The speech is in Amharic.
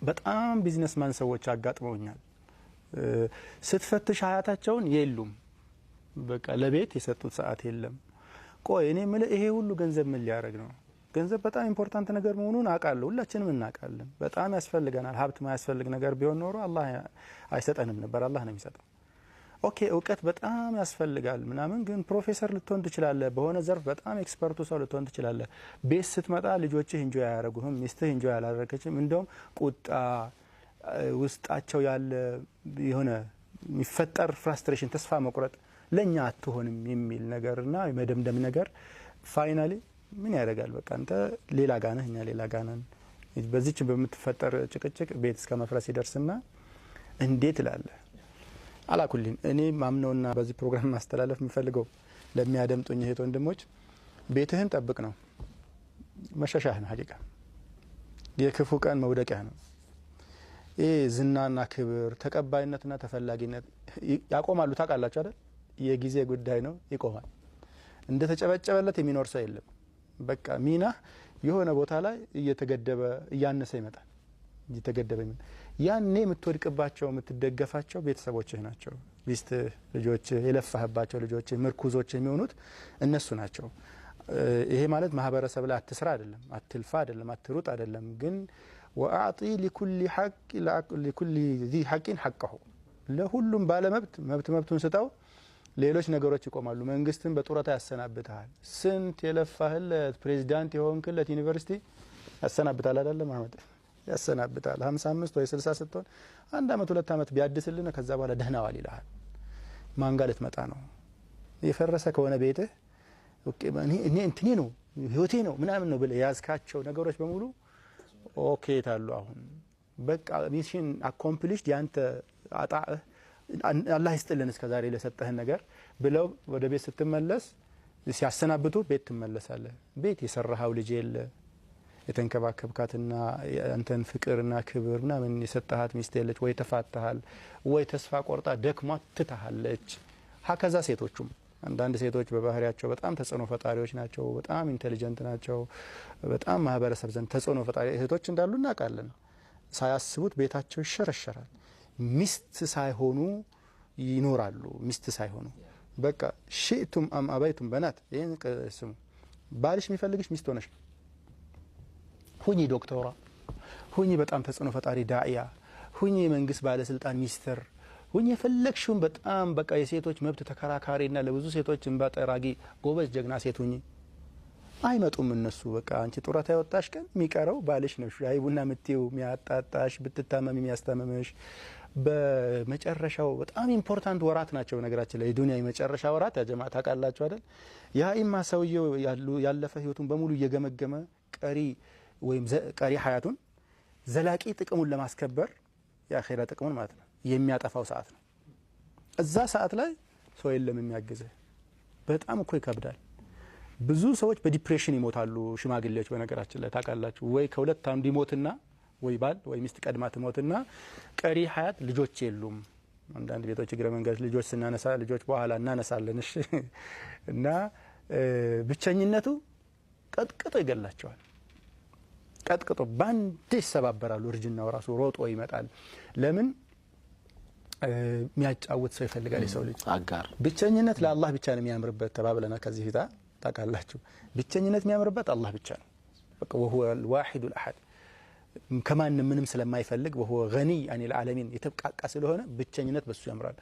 በጣም ቢዝነስማን ሰዎች አጋጥመውኛል። ስትፈትሽ ሀያታቸውን የሉም። በቃ ለቤት የሰጡት ሰዓት የለም። ቆይ እኔ ይሄ ሁሉ ገንዘብ ምን ሊያደርግ ነው? ገንዘብ በጣም ኢምፖርታንት ነገር መሆኑን አውቃለሁ፣ ሁላችንም እናውቃለን። በጣም ያስፈልገናል። ሀብት ማያስፈልግ ነገር ቢሆን ኖሮ አላህ አይሰጠንም ነበር፣ አላህ ነው የሚሰጠው። ኦኬ እውቀት በጣም ያስፈልጋል ምናምን፣ ግን ፕሮፌሰር ልትሆን ትችላለህ፣ በሆነ ዘርፍ በጣም ኤክስፐርቱ ሰው ልትሆን ትችላለህ። ቤት ስትመጣ ልጆችህ ኢንጆይ አያደርጉህም፣ ሚስትህ ኢንጆይ አላደረገችም። እንደውም ቁጣ ውስጣቸው ያለ የሆነ የሚፈጠር ፍራስትሬሽን፣ ተስፋ መቁረጥ ለኛ አትሆንም የሚል ነገርና የመደምደም ነገር ፋይናሊ ምን ያደርጋል? በቃ አንተ ሌላ ጋር ነህ፣ እኛ ሌላ ጋር ነን። በዚህች በምትፈጠር ጭቅጭቅ ቤት እስከ መፍረስ ይደርስና እንዴት እላለህ? አላኩልኝ እኔ ማምነውና በዚህ ፕሮግራም ማስተላለፍ የምፈልገው ለሚያደምጡኝ እህት ወንድሞች፣ ቤትህን ጠብቅ ነው። መሸሻህ ነው። ሀቂቃ የክፉ ቀን መውደቂያ ነው። ይሄ ዝናና ክብር፣ ተቀባይነትና ተፈላጊነት ያቆማሉ። ታውቃላችሁ አይደል? የጊዜ ጉዳይ ነው፣ ይቆማል። እንደ ተጨበጨበለት የሚኖር ሰው የለም። በቃ ሚና የሆነ ቦታ ላይ እየተገደበ እያነሰ ይመጣል። እየተገደበ ይመጣል። ያኔ የምትወድቅባቸው የምትደገፋቸው ቤተሰቦችህ ናቸው። ሚስትህ፣ ልጆችህ፣ የለፋህባቸው ልጆችህ፣ ምርኩዞችህ የሚሆኑት እነሱ ናቸው። ይሄ ማለት ማህበረሰብ ላይ አትስራ አይደለም፣ አትልፋ አይደለም፣ አትሩጥ አይደለም። ግን ወአዕጢ ሊኩሊ ዚ ሐቂን ሐቀሁ፣ ለሁሉም ባለ መብቱን ስጠው። ሌሎች ነገሮች ይቆማሉ። መንግስትን በጡረታ ያሰናብታል። ስንት የለፋህለት ፕሬዚዳንት የሆንክለት ዩኒቨርሲቲ ያሰናብታል አይደለም አህመድ? ያሰናብታል። 55 ወይ 60 ስትሆን 1 አመት 2 አመት ቢያድስልህ ከዛ በኋላ ደህናዋል ይልሃል። ማን ጋር ልትመጣ ነው? የፈረሰ ከሆነ ቤትህ እኔ እንትኔ ነው ህይወቴ ነው ምናምን ነው ብለህ ያዝካቸው ነገሮች በሙሉ ኦኬ ታሉ። አሁን በቃ ሚሽን አኮምፕሊሽድ ያንተ አጣህ አላህ ይስጥልን እስከ ዛሬ ለሰጠህን ነገር ብለው ወደ ቤት ስትመለስ ሲያሰናብቱ ቤት ትመለሳለህ። ቤት የሰራሃው ልጅ የለ፣ የተንከባከብካትና አንተን ፍቅርና ክብርና ምን የሰጠሃት ሚስት የለች፣ ወይ ተፋተሃል፣ ወይ ተስፋ ቆርጣ ደክሟት ትታሃለች። ሀከዛ ሴቶቹም አንዳንድ ሴቶች በባህሪያቸው በጣም ተጽዕኖ ፈጣሪዎች ናቸው፣ በጣም ኢንተሊጀንት ናቸው፣ በጣም ማህበረሰብ ዘንድ ተጽዕኖ ፈጣሪ እህቶች እንዳሉ እናውቃለን። ሳያስቡት ቤታቸው ይሸረሸራል። ሚስት ሳይሆኑ ይኖራሉ። ሚስት ሳይሆኑ በቃ ሺእቱም አም አበይቱም በናት። ይሄን ስሙ። ባልሽ የሚፈልግሽ ሚስት ሆነሽ ሁኚ፣ ዶክተራ ሁኚ፣ በጣም ተጽዕኖ ፈጣሪ ዳኢያ ሁኚ፣ የመንግስት ባለስልጣን ሚኒስትር ሁኚ፣ የፈለግሽውን በጣም በቃ የሴቶች መብት ተከራካሪና ለብዙ ሴቶች እንባ ጠራጊ ጎበዝ ጀግና ሴት ሁኚ። አይመጡም እነሱ። በቃ አንቺ ጡረታ ያወጣሽ ቀን የሚቀረው ባልሽ ነው። ሻይ ቡና ምትዩ የሚያጣጣሽ፣ ብትታመም የሚያስታመምሽ። በመጨረሻው በጣም ኢምፖርታንት ወራት ናቸው ነገራችን ላይ የዱንያ የመጨረሻ ወራት። ያ ጀማዓ ታውቃላችሁ አይደል? ያኢማ ሰውየው ያለፈ ህይወቱን በሙሉ እየገመገመ ቀሪ ሀያቱን ዘላቂ ጥቅሙን ለማስከበር የአኺራ ጥቅሙን ማለት ነው የሚያጠፋው ሰዓት ነው። እዛ ሰዓት ላይ ሰው የለም የሚያግዘህ። በጣም እኮ ይከብዳል። ብዙ ሰዎች በዲፕሬሽን ይሞታሉ። ሽማግሌዎች በነገራችን ላይ ታውቃላችሁ፣ ወይ ከሁለት አንዱ ይሞትና ወይ ባል ወይ ሚስት ቀድማ ትሞትና ቀሪ ሀያት ልጆች የሉም። አንዳንድ ቤቶች እግረ መንገድ ልጆች ስናነሳ ልጆች በኋላ እናነሳለን። እሺ። እና ብቸኝነቱ ቀጥቅጦ ይገላቸዋል። ቀጥቅጦ ባንዴ ይሰባበራሉ። እርጅናው ራሱ ሮጦ ይመጣል። ለምን? የሚያጫውት ሰው ይፈልጋል የሰው ልጅ። አጋር ብቸኝነት ለአላህ ብቻ ነው የሚያምርበት ተባብለና ከዚህ ፊታ ታውቃላችሁ። ብቸኝነት የሚያምርበት አላህ ብቻ ነው። በቃ وهو الواحد الأحد ከማንም ምንም ስለማይፈልግ وهو غني عن العالمين የተብቃቃ ስለሆነ ብቸኝነት በሱ ያምራል።